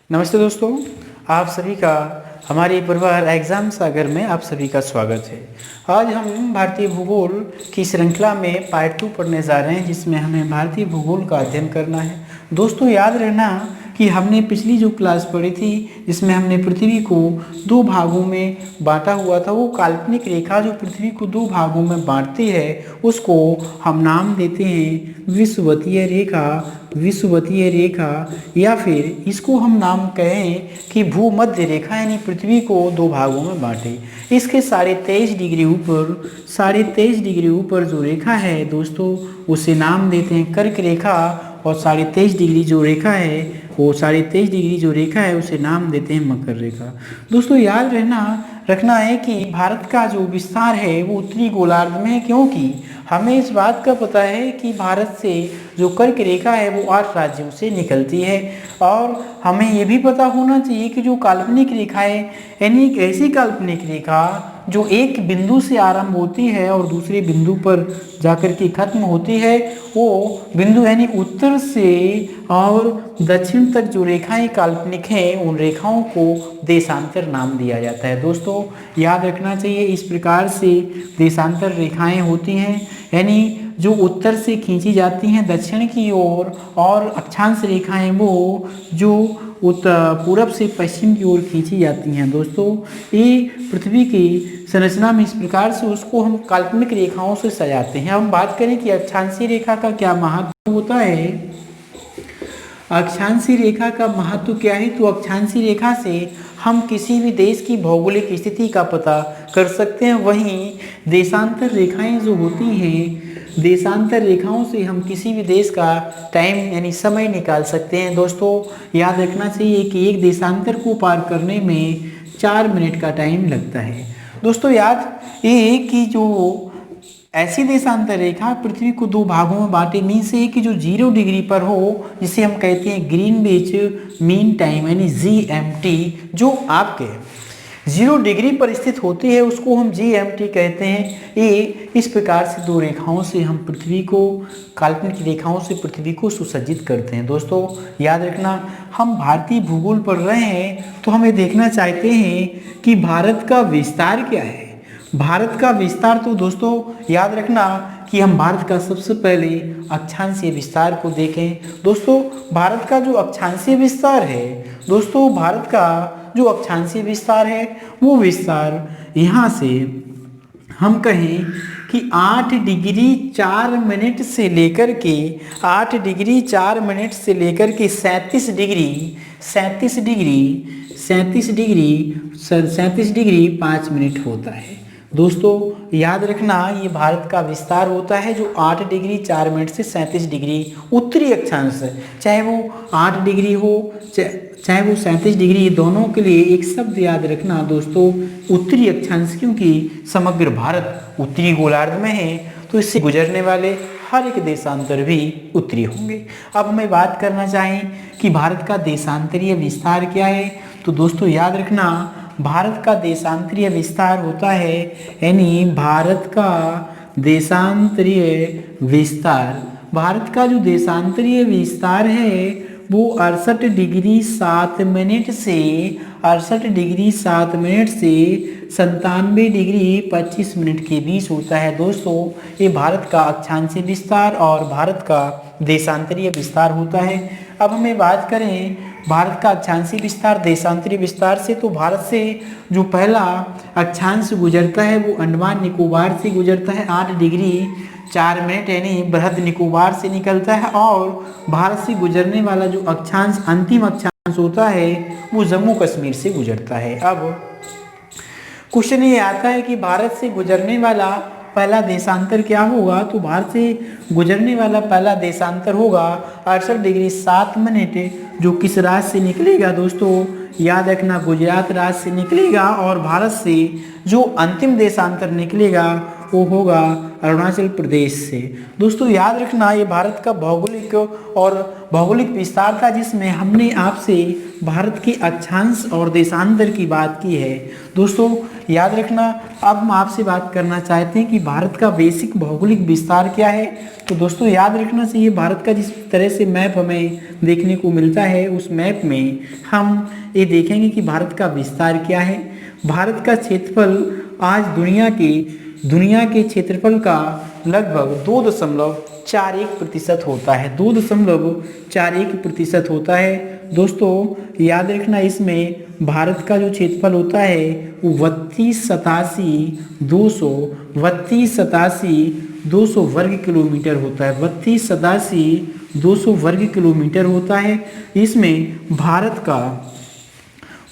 नमस्ते दोस्तों, आप सभी का हमारे पूर्वाधार एग्ज़ाम सागर में आप सभी का स्वागत है। आज हम भारतीय भूगोल की श्रृंखला में पार्ट 2 पढ़ने जा रहे हैं, जिसमें हमें भारतीय भूगोल का अध्ययन करना है। दोस्तों, याद रहना कि हमने पिछली जो क्लास पढ़ी थी, जिसमें हमने पृथ्वी को दो भागों में बांटा हुआ था, वो काल्पनिक रेखा जो पृथ्वी को दो भागों में बांटती है, उसको हम नाम देते हैं विषुवतीय रेखा, या फिर इसको हम नाम कहें कि भूमध्य रेखा, यानी पृथ्वी को दो भागों में बांटे। इसके 23.5 डिग्री ऊपर जो रेखा है दोस्तों, उसे नाम देते हैं कर्क रेखा, और 23.5 डिग्री जो रेखा है, वो 23.5 डिग्री जो रेखा है उसे नाम देते हैं मकर रेखा। दोस्तों, याद रखना है कि भारत का जो विस्तार है वो उत्तरी गोलार्ध में है, क्योंकि हमें इस बात का पता है कि भारत से जो कर्क रेखा है वो 8 राज्यों से निकलती है। और हमें ये भी पता होना चाहिए कि जो काल्पनिक रेखा है, यानी एक ऐसी काल्पनिक रेखा जो एक बिंदु से आरंभ होती है और दूसरे बिंदु पर जाकर के खत्म होती है, वो बिंदु यानी उत्तर से और दक्षिण तक जो रेखाएं काल्पनिक हैं, उन रेखाओं को देशांतर नाम दिया जाता है। दोस्तों, याद रखना चाहिए, इस प्रकार से देशांतर रेखाएं होती हैं, यानी जो उत्तर से खींची जाती हैं दक्षिण की ओर, और अक्षांश रेखाएं वो जो पूरब से पश्चिम की ओर खींची जाती हैं। दोस्तों, ये पृथ्वी की संरचना में इस प्रकार से उसको हम काल्पनिक रेखाओं से सजाते हैं। हम बात करें कि अक्षांशीय रेखा का क्या महत्व होता है। अक्षांशीय रेखा का महत्व क्या है, तो अक्षांशीय रेखा से हम किसी भी देश की भौगोलिक स्थिति का पता कर सकते हैं। वहीं देशांतर रेखाएं जो होती हैं, देशांतर रेखाओं से हम किसी भी देश का टाइम यानी समय निकाल सकते हैं। दोस्तों, याद रखना चाहिए कि एक देशांतर को पार करने में 4 मिनट का टाइम लगता है। दोस्तों, याद ये कि जो ऐसी देशांतर रेखा पृथ्वी को दो भागों में बांटे, मीन्स है कि जो 0 डिग्री पर हो, जिसे हम कहते हैं ग्रीनविच मीन टाइम यानी GMT, जो आपके 0 डिग्री पर स्थित होती है, उसको हम GMT कहते हैं। ये इस प्रकार से दो रेखाओं से हम पृथ्वी को, काल्पनिक रेखाओं से पृथ्वी को सुसज्जित करते हैं। दोस्तों, याद रखना, हम भारतीय भूगोल पढ़ रहे हैं तो हमें देखना चाहते हैं कि भारत का विस्तार क्या है। भारत का विस्तार, तो दोस्तों याद रखना कि हम भारत का सबसे पहले अक्षांशीय विस्तार को देखें। दोस्तों, भारत का जो अक्षांशीय विस्तार है, दोस्तों भारत का जो अक्षांशीय विस्तार है, वो विस्तार यहाँ से हम कहें कि 8 डिग्री 4 मिनट से लेकर के 37 डिग्री 5 मिनट होता है। दोस्तों, याद रखना, ये भारत का विस्तार होता है जो 8 डिग्री 4 मिनट से 37 डिग्री उत्तरी अक्षांश, चाहे वो 8 डिग्री हो चाहे वो 37 डिग्री, ये दोनों के लिए एक शब्द याद रखना दोस्तों, उत्तरी अक्षांश, क्योंकि समग्र भारत उत्तरी गोलार्ध में है, तो इससे गुजरने वाले हर एक देशांतर भी उत्तरी होंगे। अब हमें बात करना चाहें कि भारत का देशांतरीय विस्तार क्या है, तो दोस्तों याद रखना, भारत का देशांतरीय विस्तार होता है, यानी भारत का देशांतरीय विस्तार, भारत का जो देशांतरीय विस्तार है वो 68 डिग्री 7 मिनट से 97 डिग्री 25 मिनट के बीच होता है। दोस्तों, ये भारत का अक्षांशीय विस्तार और भारत का देशांतरीय विस्तार होता है। अब हमें बात करें भारत का अक्षांशीय विस्तार देशांतरीय विस्तार से, तो भारत से जो पहला अक्षांश गुजरता है वो अंडमान निकोबार से गुजरता है, 8 डिग्री 4 मिनट यानी बृहद निकोबार से निकलता है। और भारत से गुजरने वाला जो अक्षांश, अंतिम अक्षांश होता है, वो जम्मू कश्मीर से गुजरता है। अब क्वेश्चन ये आता है कि भारत से गुजरने वाला पहला देशांतर क्या होगा, तो भारत से गुजरने वाला पहला देशांतर होगा 68 डिग्री 7 मिनट, जो किस राज्य से निकलेगा। दोस्तों, याद रखना, गुजरात राज्य से निकलेगा। और भारत से जो अंतिम देशांतर निकलेगा वो होगा अरुणाचल प्रदेश से। दोस्तों याद रखना ये भारत का भौगोलिक विस्तार था, जिसमें हमने आपसे भारत के अक्षांश और देशांतर की बात की है। दोस्तों याद रखना, अब हम आपसे बात करना चाहते हैं कि भारत का बेसिक भौगोलिक विस्तार क्या है। तो दोस्तों याद रखना चाहिए, भारत का जिस तरह से मैप हमें देखने को मिलता है, उस मैप में हम ये देखेंगे कि भारत का विस्तार क्या है। भारत का क्षेत्रफल आज दुनिया के क्षेत्रफल का लगभग 2.41% होता है। 2.41% होता है। दोस्तों याद रखना, इसमें भारत का जो क्षेत्रफल होता है वो 3287 वर्ग किलोमीटर होता है। 3287 वर्ग किलोमीटर होता है। इसमें भारत का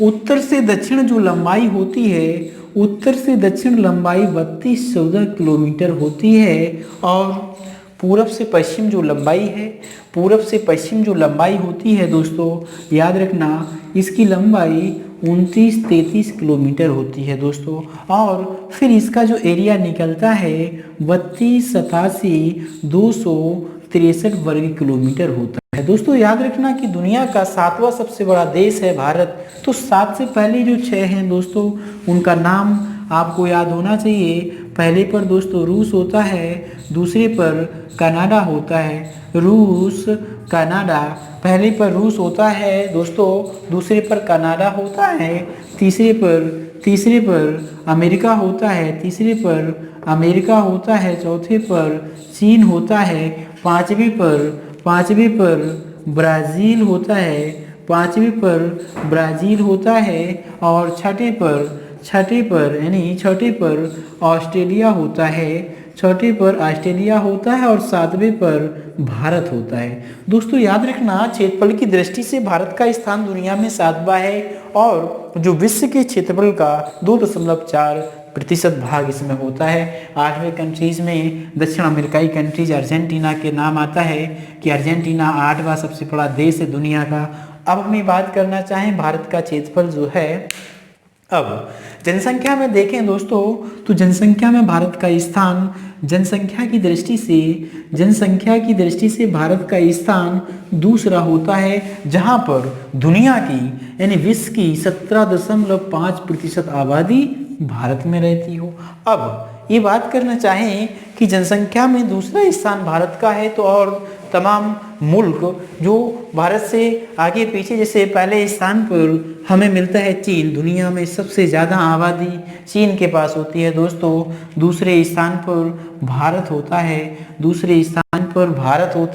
उत्तर से दक्षिण जो लंबाई होती है, उत्तर से दक्षिण लंबाई 3214 किलोमीटर होती है। और पूरब से पश्चिम जो लंबाई होती है दोस्तों याद रखना, इसकी लंबाई 2933 किलोमीटर होती है दोस्तों। और फिर इसका जो एरिया निकलता है 3287 वर्ग किलोमीटर होता है। दोस्तों याद रखना कि दुनिया का 7वां सबसे बड़ा देश है भारत। तो 7 से पहले जो 6 हैं दोस्तों, उनका नाम आपको याद होना चाहिए। पहले पर दोस्तों रूस होता है, दूसरे पर कनाडा होता है। रूस, कनाडा, पहले पर रूस होता है दोस्तों, दूसरे पर कनाडा होता है, तीसरे पर अमेरिका होता है, चौथे पर चीन होता है, पांचवें पर ब्राज़ील होता है, और छठे पर ऑस्ट्रेलिया होता है, और 7वें पर भारत होता है। दोस्तों याद रखना, क्षेत्रफल की दृष्टि से भारत का स्थान दुनिया में 7वां है, और जो विश्व के क्षेत्रफल का 2.4% भाग इसमें होता है। 8वें कंट्रीज में दक्षिण अमेरिकाई कंट्रीज अर्जेंटीना के नाम आता है कि अर्जेंटीना 8वां सबसे बड़ा देश है दुनिया का। अब हमें बात करना चाहें भारत का क्षेत्रफल जो है। अब जनसंख्या में देखें दोस्तों, तो जनसंख्या में भारत का स्थान जनसंख्या की दृष्टि से भारत का स्थान दूसरा होता है, जहां पर दुनिया की यानी विश्व की 17.5% आबादी भारत में रहती हो। अब ये बात करना चाहें कि जनसंख्या में दूसरा स्थान भारत का है, तो और तमाम मुल्क जो भारत से आगे पीछे, जैसे पहले स्थान पर हमें मिलता है चीन, दुनिया में सबसे ज़्यादा आबादी चीन के पास होती है दोस्तों। दूसरे स्थान पर भारत होता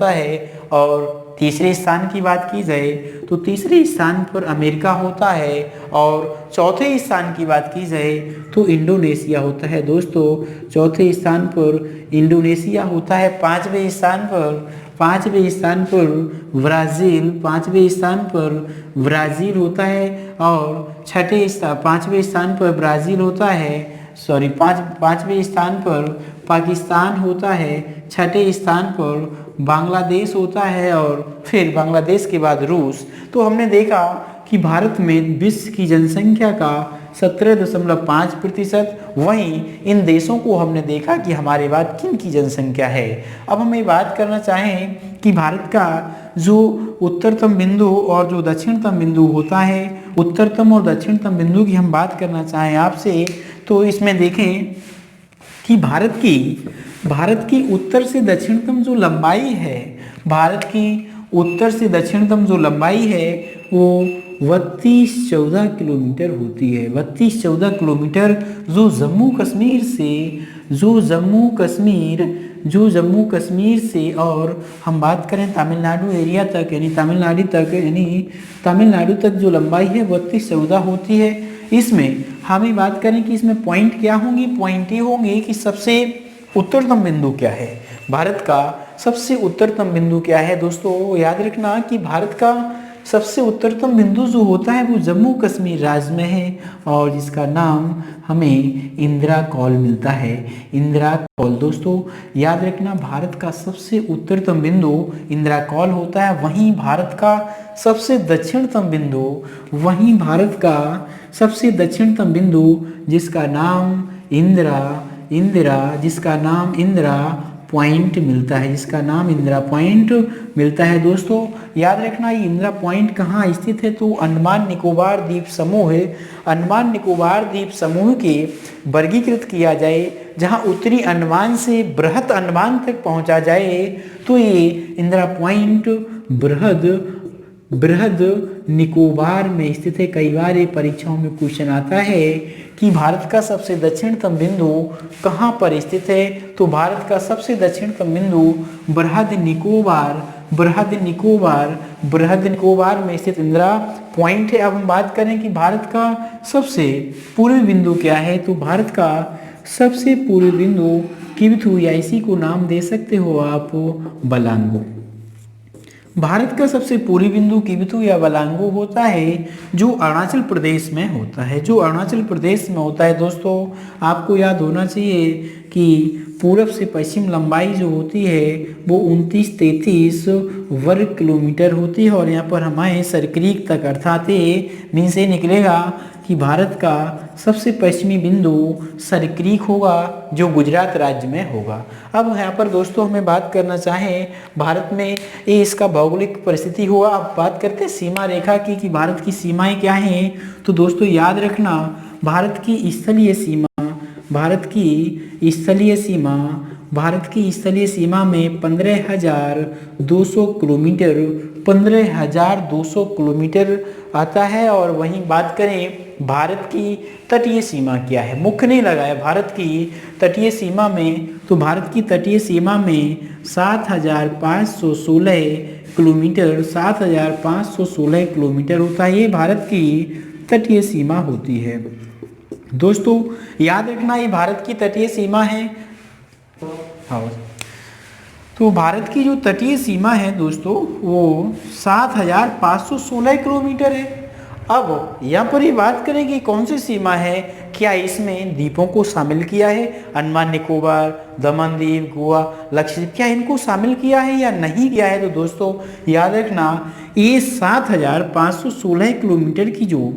है, और तीसरे स्थान की बात की जाए तो तीसरे स्थान पर अमेरिका होता है, और चौथे स्थान की बात की जाए तो इंडोनेशिया होता है दोस्तों। चौथे स्थान पर इंडोनेशिया होता है। पांचवें स्थान पर ब्राज़ील होता है, और पांचवें स्थान पर ब्राज़ील होता है। पांचवें स्थान पर पाकिस्तान होता है, छठे स्थान पर बांग्लादेश होता है, और फिर बांग्लादेश के बाद रूस। तो हमने देखा कि भारत में विश्व की जनसंख्या का 17.5%, वहीं इन देशों को हमने देखा कि हमारे बाद किन की जनसंख्या है। अब हम ये बात करना चाहें कि भारत का जो उत्तरतम बिंदु और जो दक्षिणतम बिंदु होता है, उत्तरतम और दक्षिणतम बिंदु की हम बात करना चाहें आपसे, तो इसमें देखें कि भारत की उत्तर से दक्षिणतम जो लंबाई है, वो 3214 किलोमीटर होती है। 3214 किलोमीटर जो जम्मू कश्मीर से और हम बात करें तमिलनाडु एरिया तक, यानी तमिलनाडु तक जो लंबाई है 3214 होती है। इसमें हम ये बात करें कि इसमें पॉइंट क्या होंगे, पॉइंट ये होंगे कि सबसे उत्तरतम बिंदु क्या है, भारत का सबसे उत्तरतम बिंदु क्या है। दोस्तों याद रखना कि भारत का सबसे उत्तरतम बिंदु जो होता है वो जम्मू कश्मीर राज्य में है, और जिसका नाम हमें इंदिरा कॉल मिलता है, इंदिरा कॉल। दोस्तों याद रखना, भारत का सबसे उत्तरतम बिंदु इंदिरा कॉल होता है, वहीं भारत का सबसे दक्षिणतम बिंदु जिसका नाम इंदिरा, जिसका नाम इंदिरा पॉइंट मिलता है, जिसका नाम इंदिरा पॉइंट मिलता है। दोस्तों याद रखना ये इंदिरा पॉइंट कहाँ स्थित है, तो अंडमान निकोबार द्वीप समूह है। अंडमान निकोबार द्वीप समूह के वर्गीकृत किया जाए, जहाँ उत्तरी अंडमान से बृहद अंडमान तक पहुँचा जाए, तो ये इंदिरा पॉइंट बृहद निकोबार में स्थित है। कई बार ये परीक्षाओं में क्वेश्चन आता है कि भारत का सबसे दक्षिणतम बिंदु कहाँ पर स्थित है, तो भारत का सबसे दक्षिणतम बिंदु बृहद निकोबार में स्थित इंदिरा पॉइंट है। अब हम बात करें कि भारत का सबसे पूर्वी बिंदु क्या है, तो भारत का सबसे पूर्वी बिंदु किबिथु, या इसी को नाम दे सकते हो आप बलांगो। भारत का सबसे पूर्वी बिंदु किबिथु या बलांगो होता है, जो अरुणाचल प्रदेश में होता है, दोस्तों आपको याद होना चाहिए कि पूरब से पश्चिम लंबाई जो होती है वो 29-33 वर्ग किलोमीटर होती है। और यहाँ पर हमारे सरक्रीक तक, अर्थात मीन से निकलेगा कि भारत का सबसे पश्चिमी बिंदु सरक्रीक होगा, जो गुजरात राज्य में होगा। अब यहाँ पर दोस्तों हमें बात करना चाहें भारत में ये इसका भौगोलिक परिस्थिति हुआ। अब बात करते हैं सीमा रेखा की कि भारत की सीमाएं क्या हैं, तो दोस्तों याद रखना भारत की स्थलीय सीमा में 15,200 किलोमीटर आता है। और वहीं बात करें भारत की तटीय सीमा क्या है, मुख्य नहीं लगाया, भारत की तटीय सीमा में, तो भारत की तटीय सीमा में 7,516 किलोमीटर होता है। ये भारत की तटीय सीमा होती है। दोस्तों याद रखना ये भारत की तटीय सीमा है। हाँ, तो भारत की जो तटीय सीमा है दोस्तों वो 7,516 किलोमीटर है। अब यहाँ पर ये बात करें कि कौन सी सीमा है, क्या इसमें द्वीपों को शामिल किया है, अंडमान निकोबार, दमन द्वीप, गोवा, लक्षद्वीप, क्या इनको शामिल किया है या नहीं किया है, तो दोस्तों याद रखना ये 7,516 किलोमीटर की जो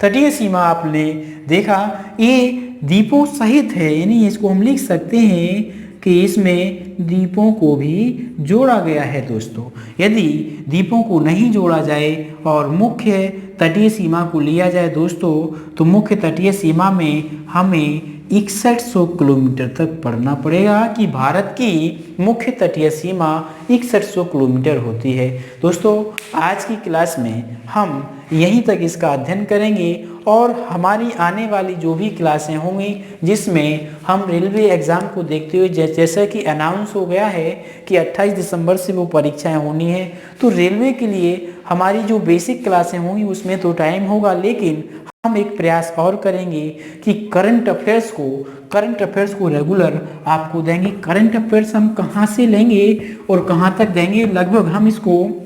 तटीय सीमा आपने देखा ये द्वीपों सहित है, यानी इसको हम लिख सकते हैं कि इसमें द्वीपों को भी जोड़ा गया है। दोस्तों यदि द्वीपों को नहीं जोड़ा जाए और मुख्य तटीय सीमा को लिया जाए दोस्तों, तो मुख्य तटीय सीमा में हमें 6100 किलोमीटर तक पढ़ना पड़ेगा कि भारत की मुख्य तटीय सीमा 6100 किलोमीटर होती है। दोस्तों आज की क्लास में हम यहीं तक इसका अध्ययन करेंगे और हमारी आने वाली जो भी क्लासें होंगी जिसमें हम रेलवे एग्ज़ाम को देखते हुए जैसा कि अनाउंस हो गया है कि 28 दिसंबर से वो परीक्षाएं होनी है, तो रेलवे के लिए हमारी जो बेसिक क्लासें होंगी उसमें तो टाइम होगा, लेकिन हम एक प्रयास और करेंगे कि करंट अफेयर्स को रेगुलर आपको देंगे। करंट अफेयर्स हम कहाँ से लेंगे और कहाँ तक देंगे, लगभग हम इसको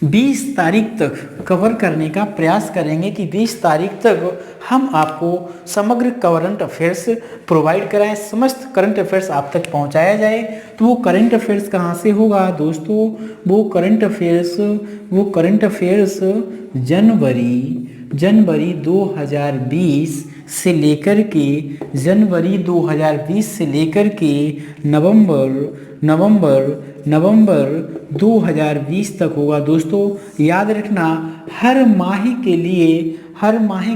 20 तारीख तक कवर करने का प्रयास करेंगे कि 20 तारीख तक हम आपको समग्र करंट अफेयर्स प्रोवाइड कराएं, समस्त करंट अफेयर्स आप तक पहुंचाया जाए। तो वो करंट अफेयर्स कहाँ से होगा दोस्तों, वो करंट अफेयर्स जनवरी 2020 से लेकर के नवंबर 2020 तक होगा। दोस्तों याद रखना हर माह के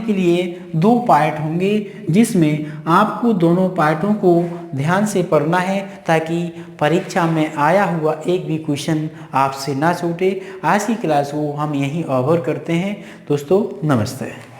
लिए 2 पार्ट होंगे, जिसमें आपको दोनों पार्टों को ध्यान से पढ़ना है ताकि परीक्षा में आया हुआ एक भी क्वेश्चन आपसे ना छूटे। आज की क्लास को हम यहीं ओवर करते हैं। दोस्तों नमस्ते।